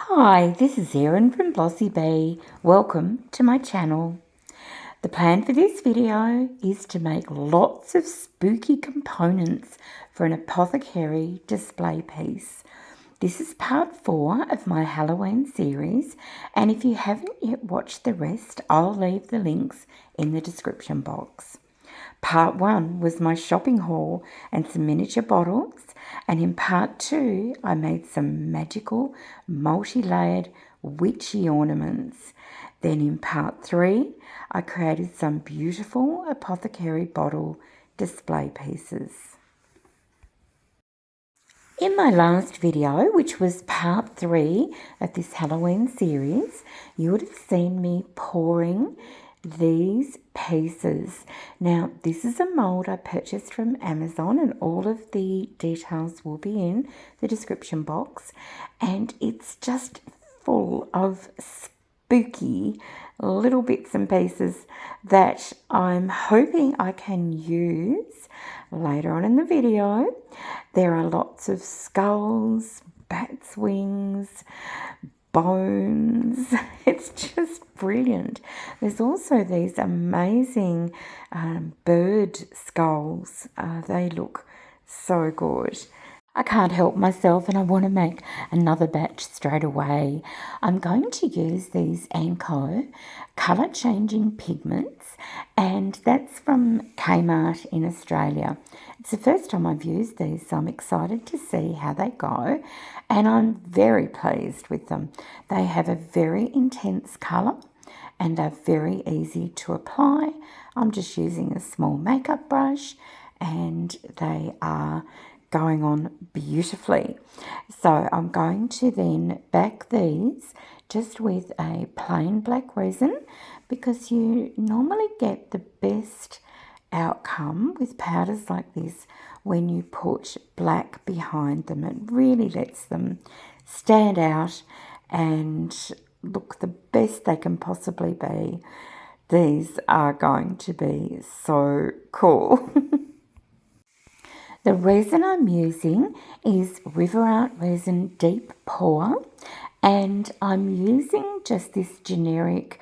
Hi, this is Erin from Blossy Bee. Welcome to my channel. The plan for this video is to make lots of spooky components for an Apothecary display piece. This is part 4 of my Halloween series, and if you haven't yet watched the rest, I'll leave the links in the description box. Part 1 was my shopping haul and some miniature bottles, and in part 2 I made some magical multi-layered witchy ornaments. Then in part 3 I created some beautiful Apothecary bottle display pieces. In my last video, which was part 3 of this Halloween series, you would have seen me pouring these pieces. Now, this is a mould I purchased from Amazon, and all of the details will be in the description box, and it's just full of spooky little bits and pieces that I'm hoping I can use later on in the video. There are lots of skulls, bats' wings, bones. It's just brilliant. There's also these amazing bird skulls. They look so good. I can't help myself and I want to make another batch straight away. I'm going to use these Anko colour changing pigments, and that's from Kmart in Australia. It's the first time I've used these, so I'm excited to see how they go, and I'm very pleased with them. They have a very intense colour and are very easy to apply. I'm just using a small makeup brush and they are going on beautifully. So I'm going to then back these just with a plain black resin, because you normally get the best outcome with powders like this when you put black behind them. It really lets them stand out and look the best they can possibly be. These are going to be so cool. The resin I'm using is River Art Resin Deep Pour, and I'm using just this generic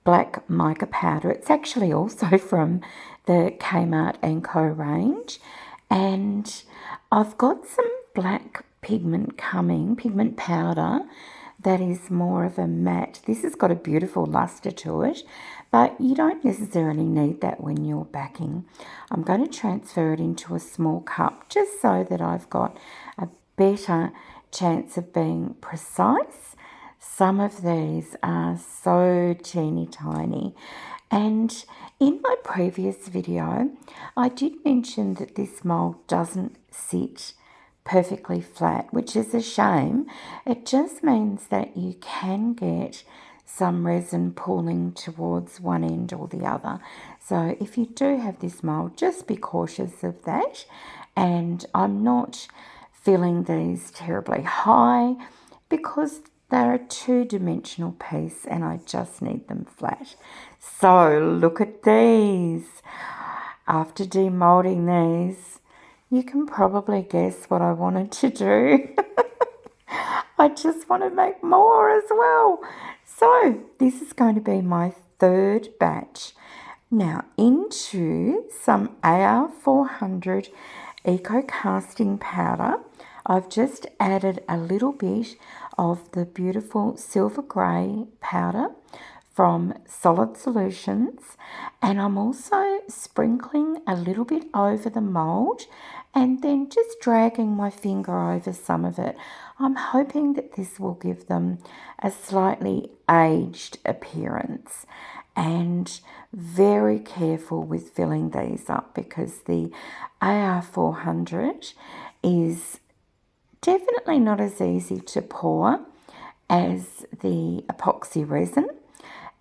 black mica powder. It's actually also from the Kmart & Co range, and I've got some black pigment powder that is more of a matte. This has got a beautiful luster to it, but you don't necessarily need that when you're backing. I'm going to transfer it into a small cup just so that I've got a better chance of being precise. Some of these are so teeny tiny, and in my previous video I did mention that this mould doesn't sit perfectly flat, which is a shame. It just means that you can get some resin pulling towards one end or the other. So if you do have this mould, just be cautious of that. And I'm not filling these terribly high because they're a two-dimensional piece and I just need them flat. So look at these. After demolding these, you can probably guess what I wanted to do. I just want to make more as well. So this is going to be my third batch. Now into some AR400 Eco Casting Powder, I've just added a little bit of the beautiful silver grey powder from Solid Solutions, and I'm also sprinkling a little bit over the mould and then just dragging my finger over some of it. I'm hoping that this will give them a slightly aged appearance, and very careful with filling these up because the AR400 is definitely not as easy to pour as the epoxy resin,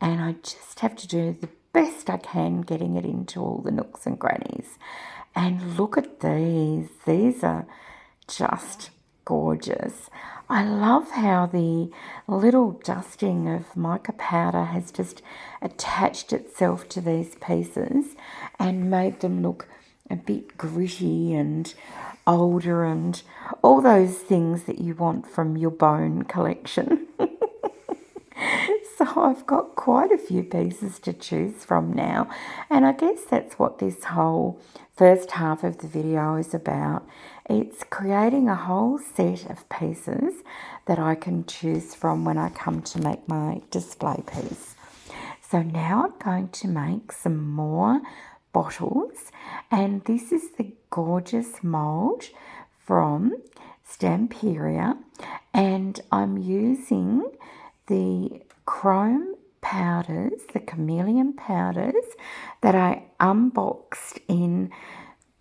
and I just have to do the best I can getting it into all the nooks and crannies. And look at these are just gorgeous. I love how the little dusting of mica powder has just attached itself to these pieces and made them look a bit gritty and older and all those things that you want from your bone collection. So I've got quite a few pieces to choose from now. And I guess that's what this whole first half of the video is about. It's creating a whole set of pieces that I can choose from when I come to make my display piece. So now I'm going to make some more bottles, and this is the gorgeous mould from Stamperia, and I'm using the chrome powders, the Chameleon powders that I unboxed in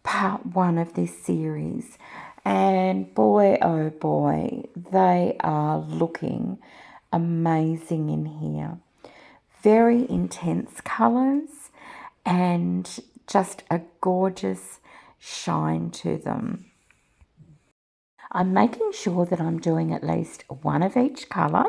part 1 of this series, and boy oh boy, they are looking amazing in here. Very intense colours and just a gorgeous shine to them. I'm making sure that I'm doing at least one of each colour,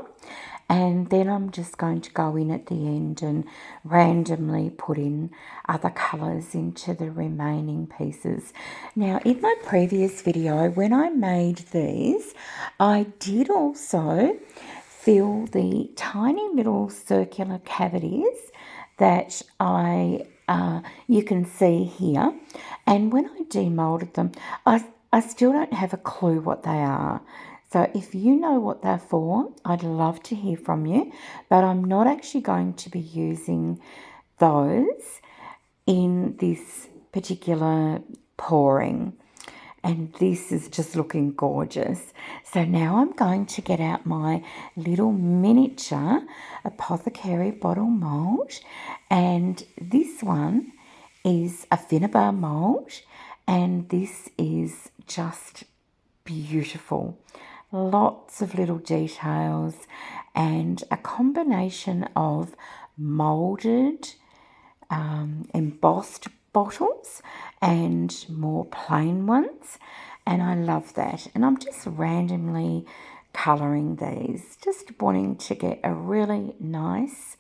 and then I'm just going to go in at the end and randomly put in other colours into the remaining pieces. Now, in my previous video, when I made these, I did also fill the tiny little circular cavities that you can see here, and when I demolded them, I still don't have a clue what they are. So if you know what they're for, I'd love to hear from you, but I'm not actually going to be using those in this particular pouring. And this is just looking gorgeous. So now I'm going to get out my little miniature Apothecary bottle mould, and this one is a Finnabair mould, and this is just beautiful. Lots of little details and a combination of moulded, embossed bottles and more plain ones, and I love that. And I'm just randomly colouring these, just wanting to get a really nice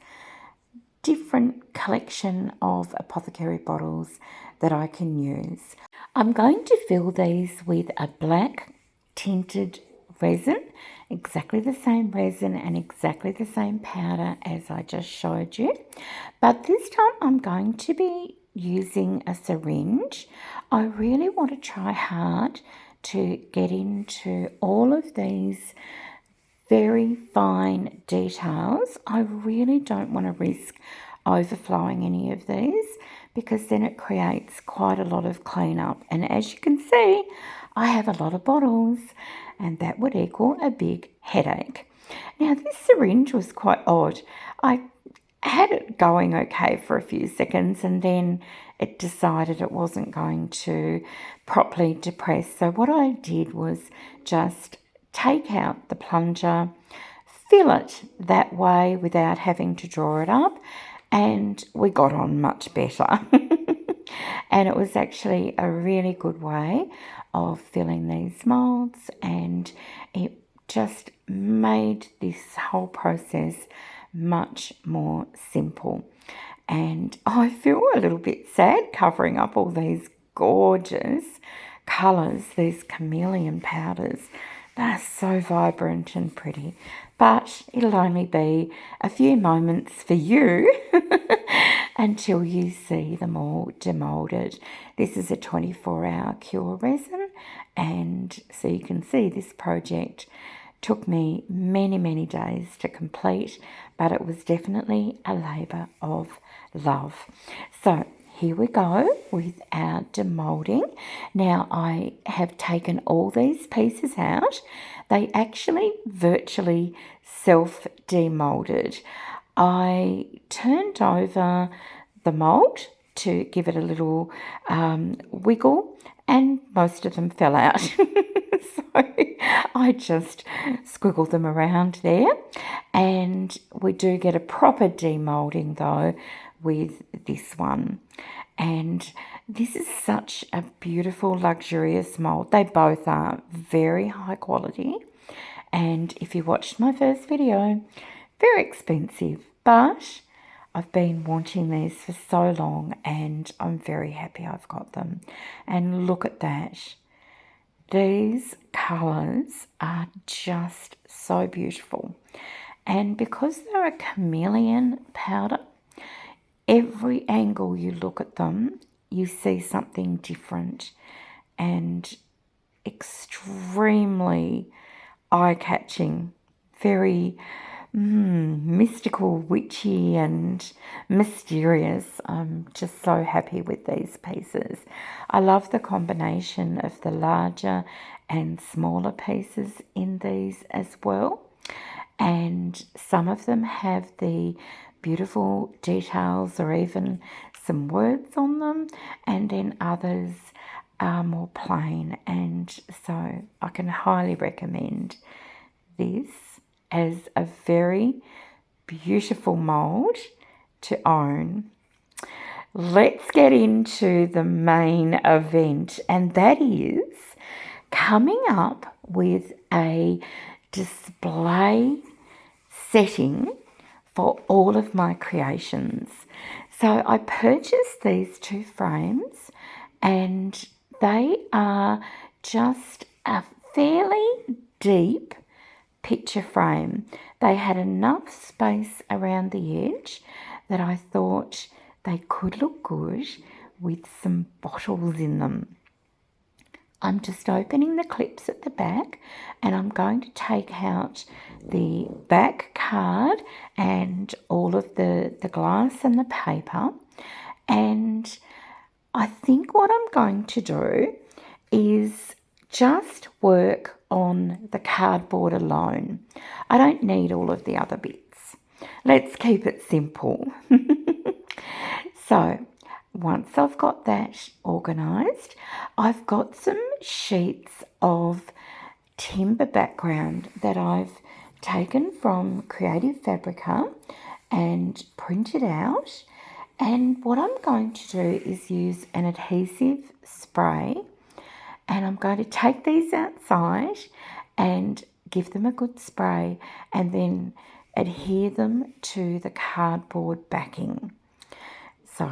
different collection of Apothecary bottles that I can use. I'm going to fill these with a black tinted resin, exactly the same resin and exactly the same powder as I just showed you, but this time I'm going to be using a syringe. I really want to try hard to get into all of these very fine details. I really don't want to risk overflowing any of these, because then it creates quite a lot of cleanup. And as you can see, I have a lot of bottles, and that would equal a big headache. Now, this syringe was quite odd. I had it going okay for a few seconds, and then it decided it wasn't going to properly depress. So what I did was just take out the plunger, fill it that way without having to draw it up, and we got on much better. And it was actually a really good way of filling these moulds, and it just made this whole process much more simple. And I feel a little bit sad covering up all these gorgeous colours, these chameleon powders. They're so vibrant and pretty, but it'll only be a few moments for you until you see them all demoulded. This is a 24-hour cure resin, and so you can see this project took me many, many days to complete, but it was definitely a labour of love. So here we go with our demoulding. Now I have taken all these pieces out. They actually virtually self-demoulded. I turned over the mould to give it a little wiggle, and most of them fell out. So I just squiggled them around there, and we do get a proper demoulding though with this one. And this is such a beautiful, luxurious mould. They both are very high quality, and if you watched my first video, very expensive, but I've been wanting these for so long, and I'm very happy I've got them. And look at that. These colours are just so beautiful. And because they're a chameleon powder, every angle you look at them, you see something different and extremely eye-catching, very mystical, witchy and mysterious. I'm just so happy with these pieces. I love the combination of the larger and smaller pieces in these as well. And some of them have the beautiful details or even some words on them, and then others are more plain. And so I can highly recommend this as a very beautiful mould to own. Let's get into the main event, and that is coming up with a display setting for all of my creations. So I purchased these two frames, and they are just a fairly deep picture frame. They had enough space around the edge that I thought they could look good with some bottles in them. I'm just opening the clips at the back, and I'm going to take out the back card and all of the glass and the paper. And I think what I'm going to do is just work on the cardboard alone. I don't need all of the other bits. Let's keep it simple. So once I've got that organised, I've got some sheets of timber background that I've taken from Creative Fabrica and printed out. And what I'm going to do is use an adhesive spray, and I'm going to take these outside and give them a good spray and then adhere them to the cardboard backing. So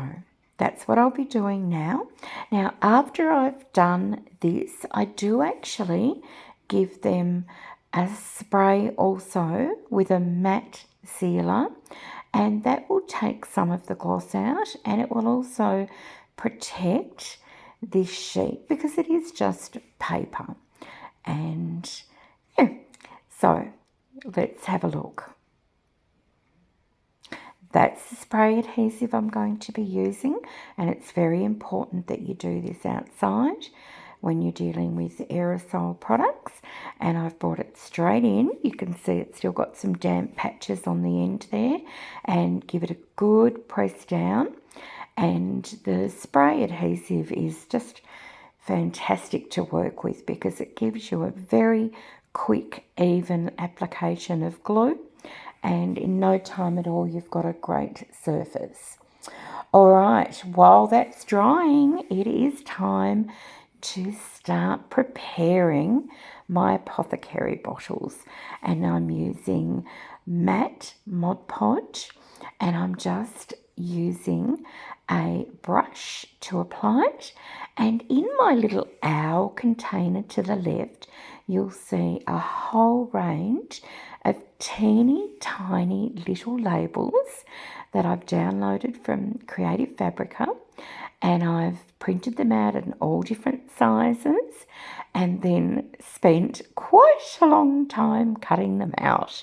that's what I'll be doing now. Now, after I've done this, I do actually give them a spray also with a matte sealer, and that will take some of the gloss out, and it will also protect this sheet because it is just paper. And yeah, so let's have a look. That's the spray adhesive I'm going to be using, and it's very important that you do this outside when you're dealing with aerosol products. And I've brought it straight in. You can see it's still got some damp patches on the end there, and give it a good press down. And the spray adhesive is just fantastic to work with because it gives you a very quick, even application of glue, and in no time at all you've got a great surface. All right, while that's drying, it is time to start preparing my Apothecary bottles. And I'm using matte Mod Podge, and I'm just using a brush to apply it. And in my little owl container to the left, you'll see a whole range of teeny tiny little labels that I've downloaded from Creative Fabrica, and I've printed them out in all different sizes and then spent quite a long time cutting them out.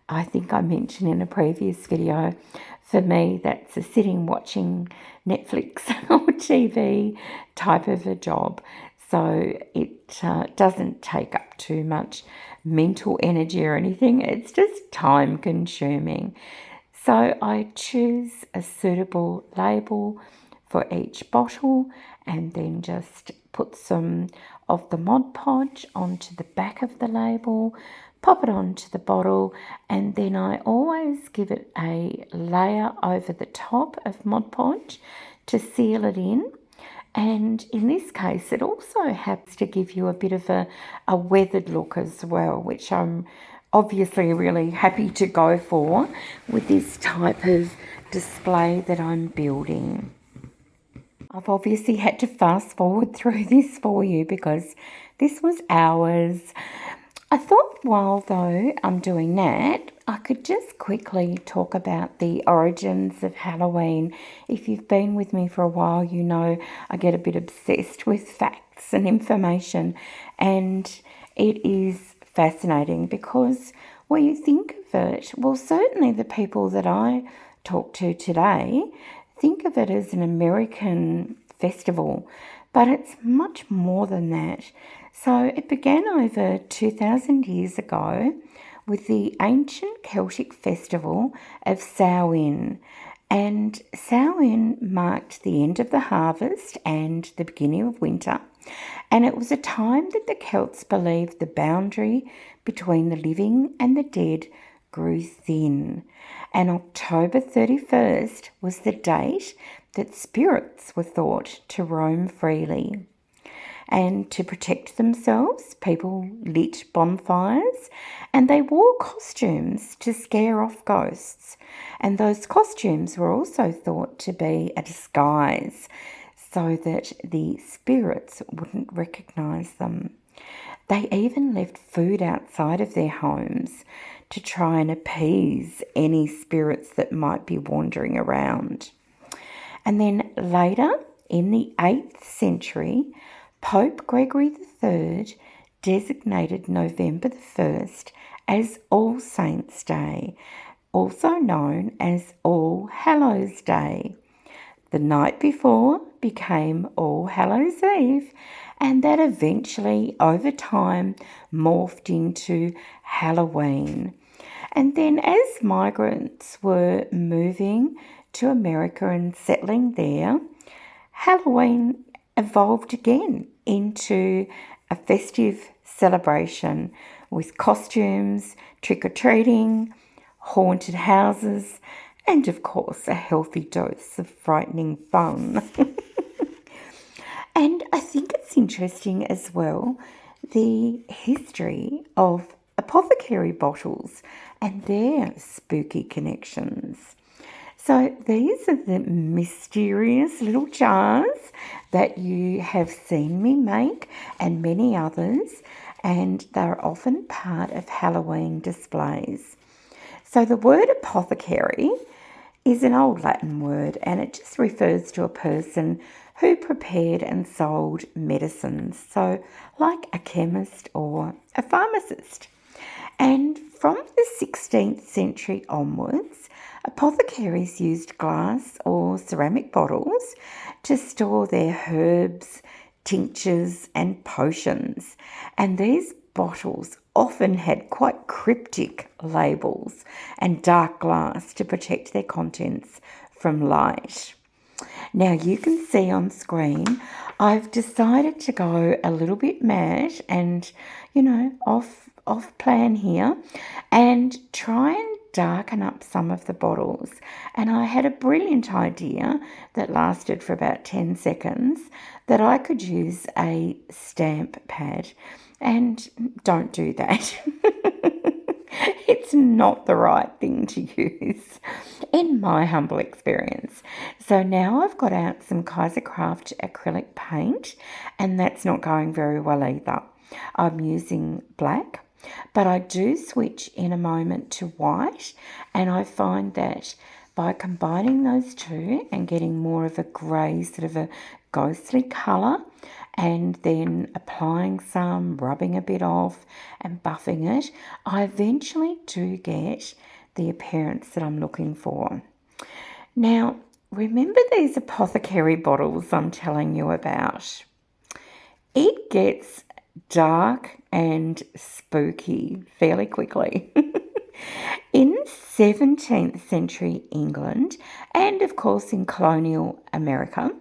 I think I mentioned in a previous video, for me that's a sitting watching Netflix or TV type of a job. So it doesn't take up too much mental energy or anything. It's just time consuming. So I choose a suitable label for each bottle, and then just put some of the Mod Podge onto the back of the label, pop it onto the bottle, and then I always give it a layer over the top of Mod Podge to seal it in. And in this case, it also happens to give you a bit of a weathered look as well, which I'm obviously really happy to go for with this type of display that I'm building. I've obviously had to fast forward through this for you because this was hours. I thought while though I'm doing that, I could just quickly talk about the origins of Halloween. If you've been with me for a while, you know I get a bit obsessed with facts and information, and it is fascinating because when you think of it, well, certainly the people that I talk to today think of it as an American festival, but it's much more than that. So it began over 2,000 years ago with the ancient Celtic festival of Samhain. And Samhain marked the end of the harvest and the beginning of winter. And it was a time that the Celts believed the boundary between the living and the dead grew thin. And October 31st was the date that spirits were thought to roam freely. And to protect themselves, people lit bonfires and they wore costumes to scare off ghosts. And those costumes were also thought to be a disguise so that the spirits wouldn't recognise them. They even left food outside of their homes to try and appease any spirits that might be wandering around. And then later, in the 8th century, Pope Gregory III designated November the 1st as All Saints' Day, also known as All Hallows' Day. The night before became All Hallows' Eve, and that eventually, over time, morphed into Halloween. And then as migrants were moving to America and settling there, Halloween evolved again into a festive celebration with costumes, trick-or-treating, haunted houses, and of course a healthy dose of frightening fun. And I think it's interesting as well the history of apothecary bottles and their spooky connections. So these are the mysterious little jars that you have seen me make and many others, and they're often part of Halloween displays. So the word apothecary is an old Latin word, and it just refers to a person who prepared and sold medicines, so like a chemist or a pharmacist. And from the 16th century onwards, apothecaries used glass or ceramic bottles to store their herbs, tinctures, and potions. And these bottles often had quite cryptic labels and dark glass to protect their contents from light. Now you can see on screen, I've decided to go a little bit mad and, off plan here and try and darken up some of the bottles. And I had a brilliant idea that lasted for about 10 seconds that I could use a stamp pad. And don't do that. It's not the right thing to use, in my humble experience. So now I've got out some Kaisercraft acrylic paint, and that's not going very well either. I'm using black, but I do switch in a moment to white, and I find that by combining those two and getting more of a grey, sort of a ghostly colour, and then applying some, rubbing a bit off and buffing it, I eventually do get the appearance that I'm looking for. Now, remember these apothecary bottles I'm telling you about? It gets dark and spooky fairly quickly. In 17th century England, and of course in colonial America,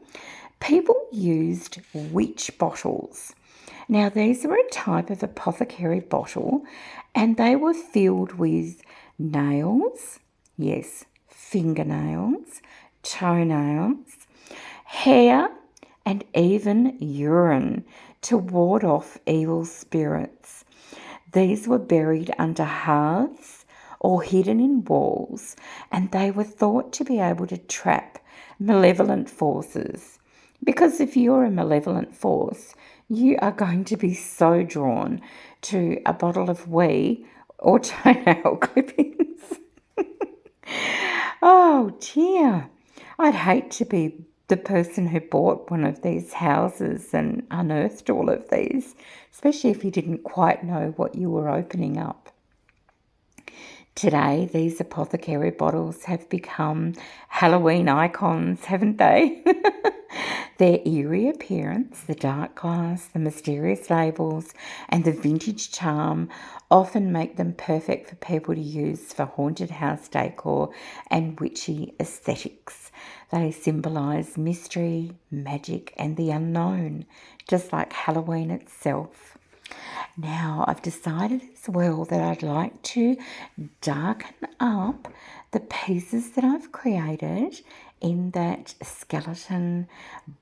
people used witch bottles. Now, these were a type of apothecary bottle, and they were filled with nails, yes, fingernails, toenails, hair, and even urine to ward off evil spirits. These were buried under hearths or hidden in walls, and they were thought to be able to trap malevolent forces. Because if you're a malevolent force, you are going to be so drawn to a bottle of wee or toenail clippings. Oh dear, I'd hate to be the person who bought one of these houses and unearthed all of these, especially if you didn't quite know what you were opening up. Today, these Apothecary bottles have become Halloween icons, haven't they? Their eerie appearance, the dark glass, the mysterious labels, and the vintage charm often make them perfect for people to use for haunted house decor and witchy aesthetics. They symbolise mystery, magic, and the unknown, just like Halloween itself. Now, I've decided as well that I'd like to darken up the pieces that I've created in that skeleton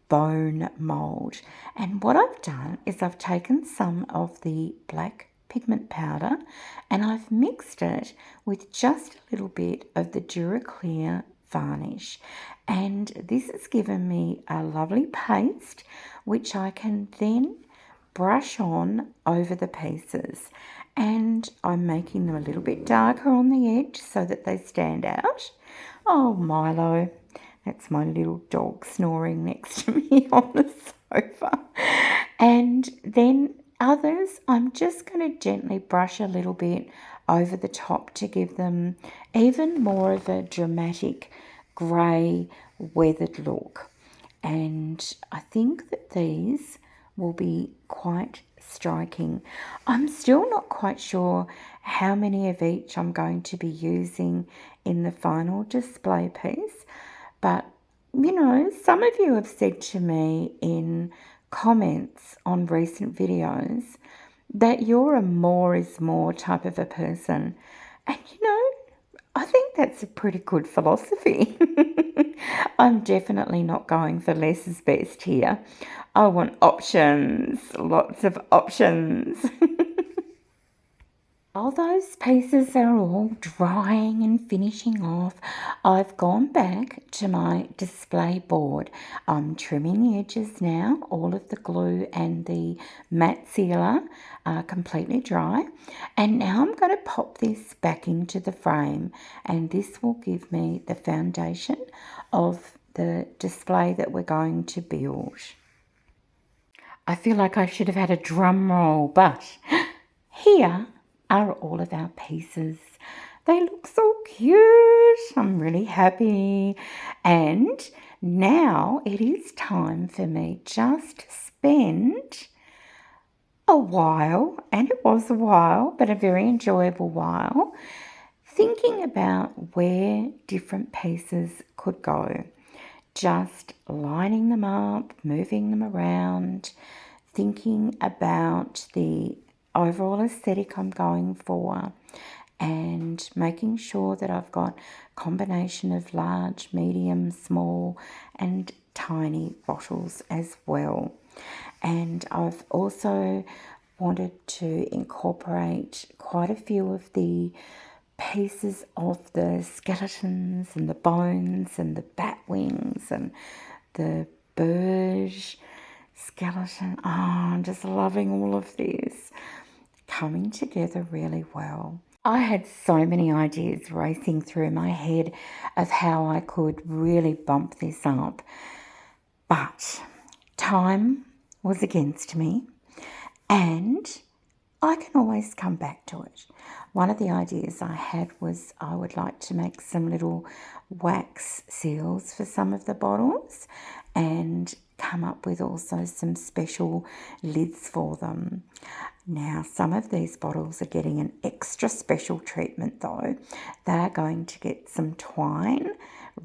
bone mould. And what I've done is I've taken some of the black pigment powder and I've mixed it with just a little bit of the Duraclear varnish. And this has given me a lovely paste which I can then brush on over the pieces, and I'm making them a little bit darker on the edge so that they stand out. Oh, Milo, that's my little dog snoring next to me on the sofa. And then others, I'm just going to gently brush a little bit over the top to give them even more of a dramatic grey weathered look. And I think that these will be quite striking. I'm still not quite sure how many of each I'm going to be using in the final display piece, but you know, some of you have said to me in comments on recent videos that you're a more is more type of a person. And you know, I think that's a pretty good philosophy. I'm definitely not going for less is best here. I want options, lots of options. While those pieces are all drying and finishing off, I've gone back to my display board. I'm trimming the edges now. All of the glue and the matte sealer are completely dry. And now I'm going to pop this back into the frame, and this will give me the foundation of the display that we're going to build. I feel like I should have had a drum roll, but here are all of our pieces. They look so cute. I'm really happy. And now it is time for me just to spend a while, and it was a while, but a very enjoyable while, thinking about where different pieces could go. Just lining them up, moving them around, thinking about the overall aesthetic I'm going for, and making sure that I've got a combination of large, medium, small and tiny bottles as well. And I've also wanted to incorporate quite a few of the pieces of the skeletons and the bones and the bat wings and the bird skeleton. Oh, I'm just loving all of this coming together really well. I had so many ideas racing through my head of how I could really bump this up, but time was against me, and I can always come back to it. One of the ideas I had was I would like to make some little wax seals for some of the bottles and come up with also some special lids for them. Now, some of these bottles are getting an extra special treatment though. They are going to get some twine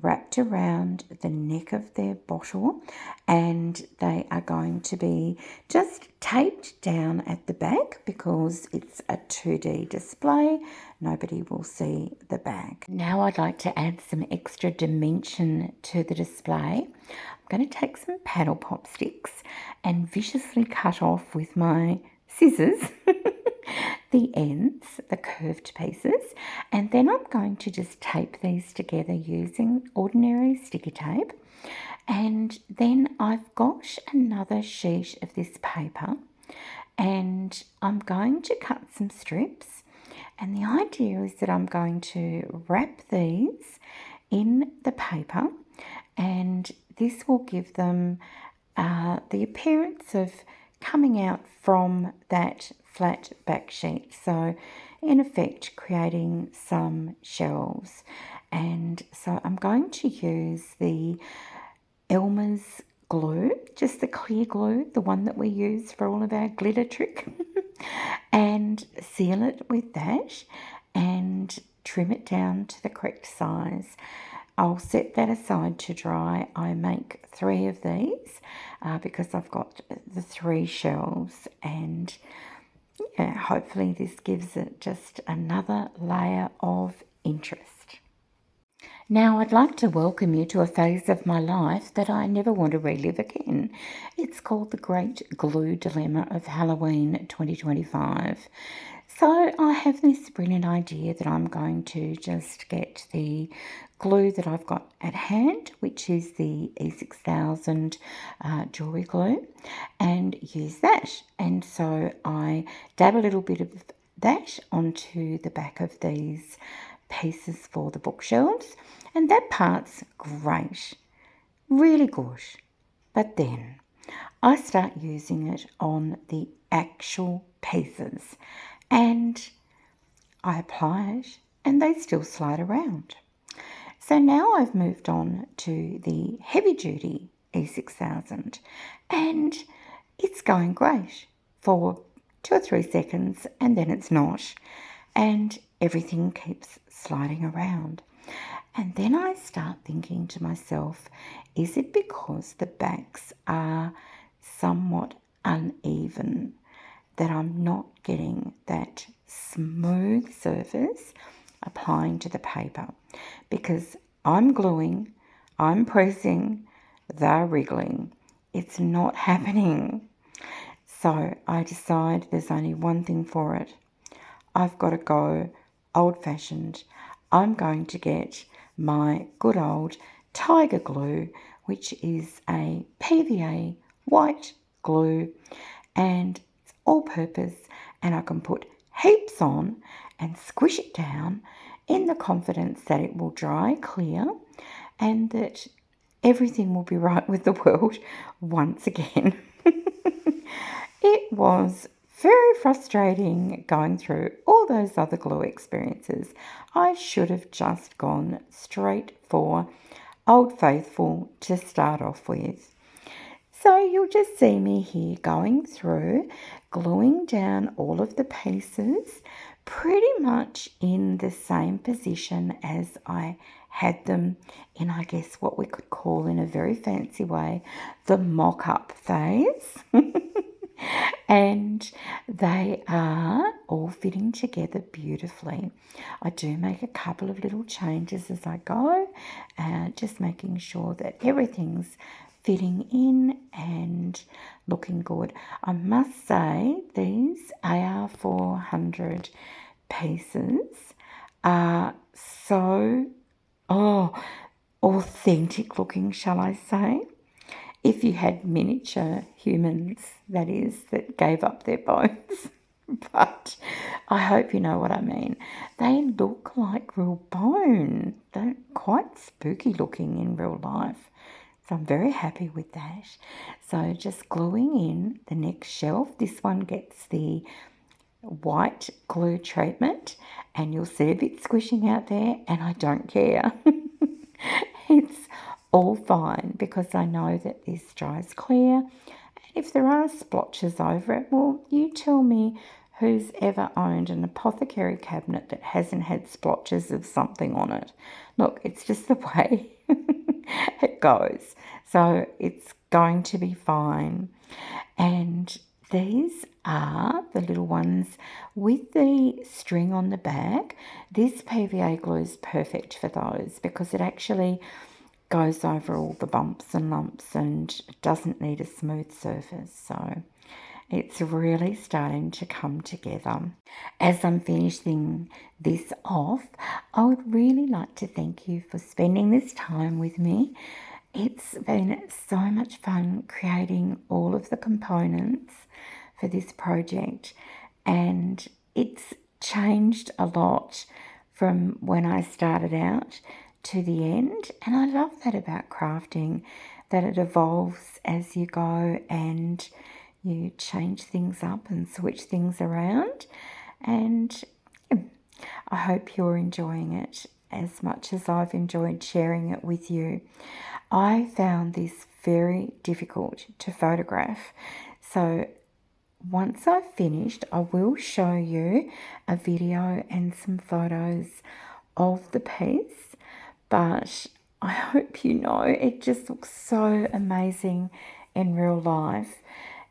wrapped around the neck of their bottle, and they are going to be just taped down at the back because it's a 2D display. Nobody will see the back. Now I'd like to add some extra dimension to the display. I'm going to take some paddle pop sticks and viciously cut off with my scissors the ends, the curved pieces, and then I'm going to just tape these together using ordinary sticky tape. And then I've got another sheet of this paper, and I'm going to cut some strips, and the idea is that I'm going to wrap these in the paper, and this will give them the appearance of coming out from that flat back sheet. So in effect creating some shelves. And so I'm going to use the Elmer's glue, just the clear glue, the one that we use for all of our glitter trick, and seal it with that and trim it down to the correct size. I'll set that aside to dry. I make 3 of these because I've got the 3 shelves, and yeah, hopefully this gives it just another layer of interest. Now, I'd like to welcome you to a phase of my life that I never want to relive again. It's called the Great Glue Dilemma of Halloween 2025. So I have this brilliant idea that I'm going to just get the glue that I've got at hand, which is the E6000 jewellery glue, and use that. And so I dab a little bit of that onto the back of these pieces for the bookshelves, and that part's great, really good. But then I start using it on the actual pieces, and I apply it and they still slide around. So now I've moved on to the heavy duty E6000, and it's going great for 2 or 3 seconds, and then it's not, and everything keeps sliding around. And then I start thinking to myself, is it because the backs are somewhat uneven that I'm not getting that smooth surface applying to the paper? Because I'm gluing, I'm pressing, they're wriggling. It's not happening. So I decide there's only one thing for it. I've got to go old-fashioned. I'm going to get my good old Tiger glue, which is a PVA white glue, and it's all-purpose, and I can put heaps on and squish it down in the confidence that it will dry clear and that everything will be right with the world once again. It was very frustrating going through all those other glue experiences. I should have just gone straight for Old Faithful to start off with. So you'll just see me here going through, gluing down all of the pieces pretty much in the same position as I had them in, I guess, what we could call in a very fancy way, the mock-up phase. And they are all fitting together beautifully. I do make a couple of little changes as I go, just making sure that everything's fitting in and looking good. I must say these AR400 pieces are so authentic looking, shall I say. If you had miniature humans, that is, that gave up their bones. But I hope you know what I mean. They look like real bone. They're quite spooky looking in real life. So I'm very happy with that. So just gluing in the next shelf. This one gets the white glue treatment, and you'll see a bit squishing out there, and I don't care. It's all fine because I know that this dries clear. And if there are splotches over it, well, you tell me who's ever owned an Apothecary cabinet that hasn't had splotches of something on it. Look, it's just the way it goes. So it's going to be fine. And these are the little ones with the string on the back. This PVA glue is perfect for those because it actually goes over all the bumps and lumps and doesn't need a smooth surface. So it's really starting to come together. As I'm finishing this off, I would really like to thank you for spending this time with me. It's been so much fun creating all of the components for this project, and it's changed a lot from when I started out to the end. And I love that about crafting, that it evolves as you go and you change things up and switch things around. And I hope you're enjoying it as much as I've enjoyed sharing it with you. I found this very difficult to photograph. So once I've finished, I will show you a video and some photos of the piece, but I hope you know it just looks so amazing in real life.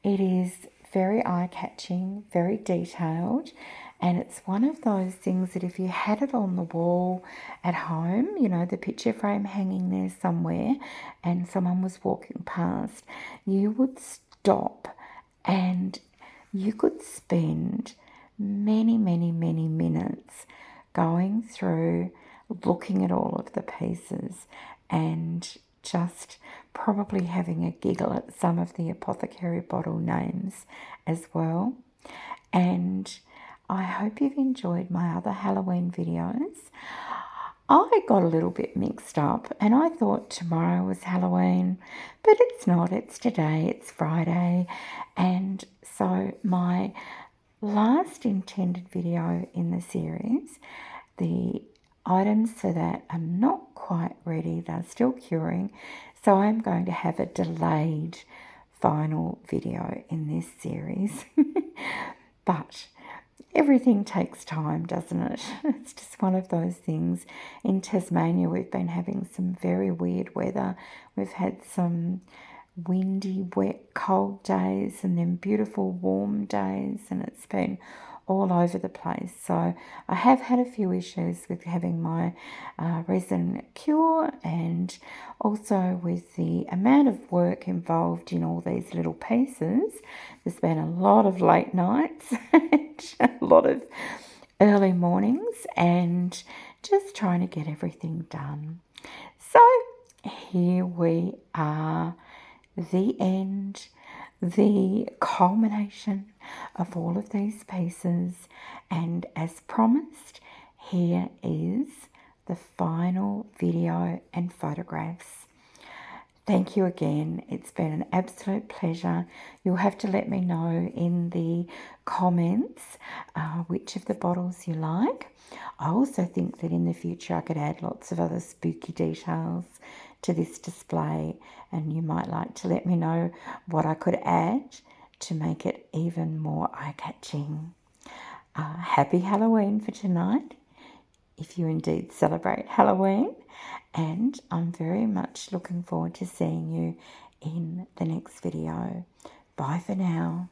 It is very eye-catching, very detailed, and it's one of those things that if you had it on the wall at home, you know, the picture frame hanging there somewhere, and someone was walking past, you would stop and you could spend many, many, many minutes going through, looking at all of the pieces and just probably having a giggle at some of the Apothecary bottle names as well. And I hope you've enjoyed my other Halloween videos. I got a little bit mixed up and I thought tomorrow was Halloween, but it's not. It's today, it's Friday. And so my last intended video in the series, the items for that are not quite ready. They're still curing. So I'm going to have a delayed final video in this series. But everything takes time, doesn't it? It's just one of those things. In Tasmania, we've been having some very weird weather. We've had some windy, wet, cold days and then beautiful, warm days, and it's been all over the place. So I have had a few issues with having my resin cure, and also with the amount of work involved in all these little pieces. There's been a lot of late nights and a lot of early mornings and just trying to get everything done. So here we are, the end, the culmination of all of these pieces, and as promised, here is the final video and photographs. Thank you again. It's been an absolute pleasure. You'll have to let me know in the comments which of the bottles you like. I also think that in the future I could add lots of other spooky details to this display, and you might like to let me know what I could add to make it even more eye-catching. Happy Halloween for tonight, if you indeed celebrate Halloween, and I'm very much looking forward to seeing you in the next video. Bye for now.